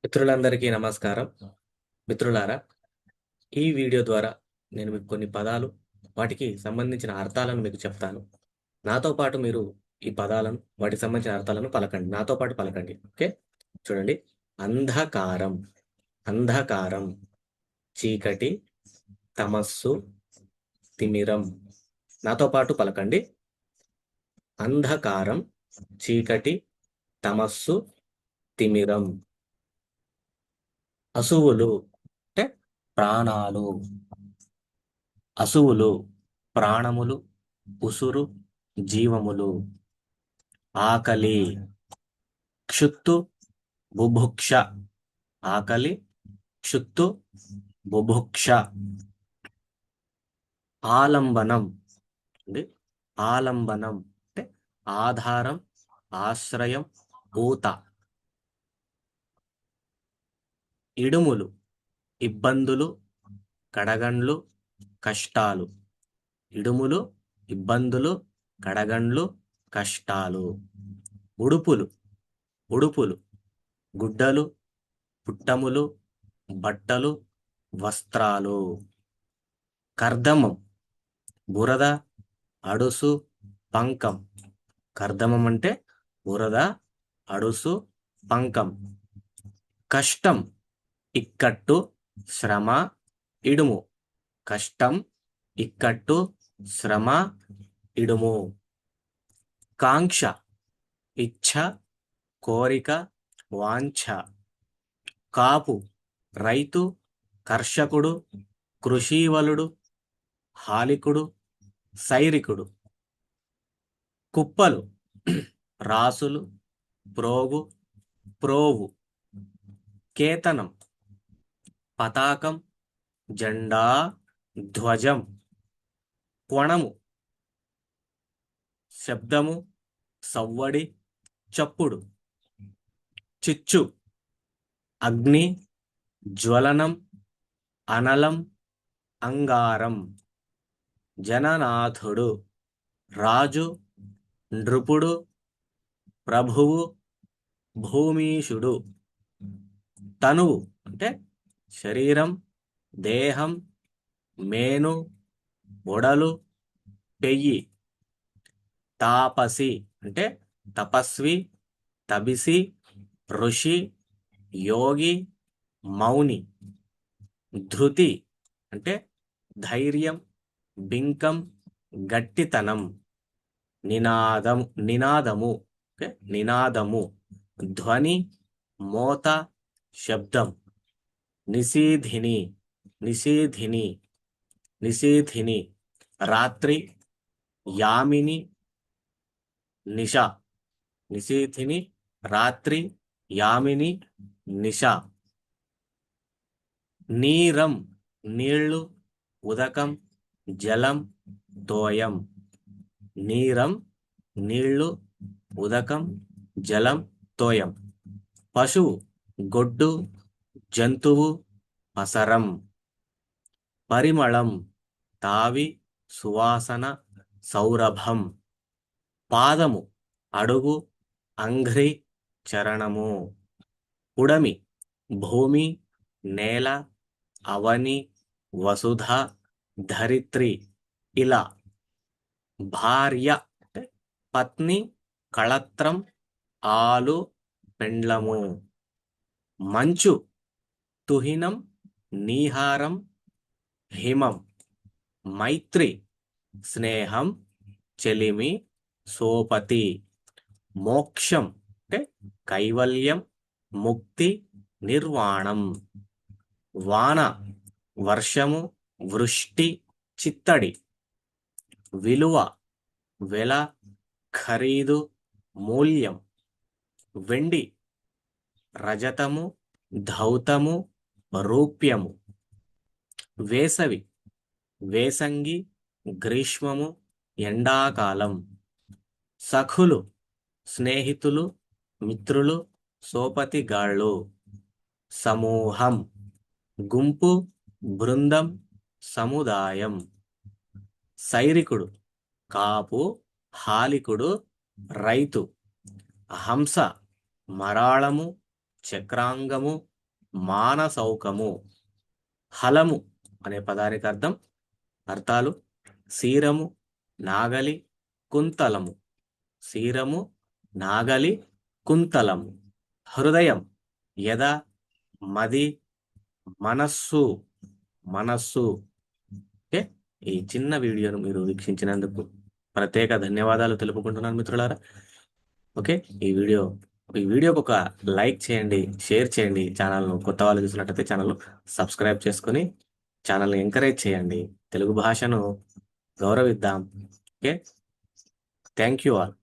మిత్రులందరికీ నమస్కారం. మిత్రులారా, ఈ వీడియో ద్వారా నేను మీకు కొన్ని పదాలు, వాటికి సంబంధించిన అర్థాలను మీకు చెప్తాను. నాతో పాటు మీరు ఈ పదాలను, వాటికి సంబంధించిన అర్థాలను పలకండి. నాతో పాటు పలకండి. ఓకే? చూడండి. అంధకారం, అంధకారం, చీకటి, తమస్సు, తిమిరం. నాతో పాటు పలకండి. అంధకారం, చీకటి, తమస్సు, తిమిరం. అసువులు అంటే ప్రాణాలు. అసువులు ప్రాణములు, ఉసురు, జీవములు. ఆకలి, క్షుత్తు, బుభుక్ష. ఆకలి, క్షుత్తు, బుభుక్ష. ఆలంబనం అంటే ఆలంబనం అంటే ఆధారం, ఆశ్రయం, ఊత. ఇడుములు ఇబ్బందులు, కడగండ్లు, కష్టాలు. ఇడుములు, ఇబ్బందులు, కడగండ్లు, కష్టాలు. ఉడుపులు, ఉడుపులు గుడ్డలు, పుట్టములు, బట్టలు, వస్త్రాలు. కర్దమం బురద, అడుసు, పంకం. కర్దమం అంటే బురద, అడుసు, పంకం. కష్టం ఇక్కట్టు, శ్రమ, ఇడుము. కష్టం, ఇక్కట్టు, శ్రమ, ఇడుము. కాంక్ష ఇచ్ఛ, కోరిక, వాంఛ. కాపు రైతు, కర్షకుడు, కృషీవలుడు, హాలికుడు, సైరికుడు. కుప్పలు రాసులు, ప్రోగు, ప్రోవు. కేతనం పతాకం, జెండా, ధ్వజం. క్వణము శబ్దము, సవ్వడి, చప్పుడు. చిచ్చు అగ్ని, జ్వలనం, అనలం, అంగారం. జననాథుడు రాజు, నృపుడు, ప్రభువు, భూమీషుడు. తనువు అంటే శరీరం, దేహం, మేను, ఒడలు, పెయ్యి. తాపసి అంటే తపస్వి, తబిసి, ఋషి, యోగి, మౌని. ధృతి అంటే ధైర్యం, బింకం, గట్టితనం. నినాదము నినాదము, ధ్వని, మోత, శబ్దం. నిశీధిని, నిశీధిని, నిశీధిని. రాత్రి, యామిని, నిష. నిశీధిని రాత్రి, యామిని, నిష. నీరం నీళ్లు, ఉదకం, జలం, తోయం. నీరం నీళ్లు, ఉదకం, జలం, తోయం. పశువు గొడ్డు, జంతువు, పసరం. పరిమళం తావి, సువాసన, సౌరభం. పాదము అడుగు, అంఘ్రి, చరణము. ఉడమి భూమి, నేల, అవని, వసుధ, ధరిత్రి. ఇలా. భార్య అంటే పత్ని, కళత్రం, ఆలు, పెండ్లము. మంచు తుహినం, నీహారం, హిమం. మైత్రి స్నేహం, చెలిమి, సోపతి. మోక్షం అంటే కైవల్యం, ముక్తి, నిర్వాణం. వాన వర్షము, వృష్టి, చిత్తడి. విలువ వెల, ఖరీదు, మూల్యం. వెండి రజతము, ధౌతము, రూప్యము. వేసవి వేసంగి, గ్రీష్మము, ఎండాకాలం. సఖులు స్నేహితులు, మిత్రులు, సోపతిగాళ్ళు. సమూహం గుంపు, బృందం, సముదాయం. సైరికుడు కాపు, హాలికుడు, రైతు. హంస మరాళము, చక్రాంగము, మానసౌకము. హలము అనే పదానికి అర్థాలు శీరము, నాగలి, కుంతలము. శీరము, నాగలి, కుంతలము. హృదయం, యద, మది, మనస్సు. మనస్సు. ఓకే, ఈ చిన్న వీడియోను మీరు వీక్షించినందుకు ప్రత్యేక ధన్యవాదాలు తెలుపుకుంటున్నాను మిత్రులారా. ఓకే, ఈ వీడియోకి ఒక లైక్ చేయండి, షేర్ చేయండి. ఛానల్ను కొత్త వాళ్ళు చూసినట్టయితే ఛానల్ సబ్స్క్రైబ్ చేసుకొని ఛానల్ని ఎంకరేజ్ చేయండి. తెలుగు భాషను గౌరవిద్దాం. Okay, thank you all.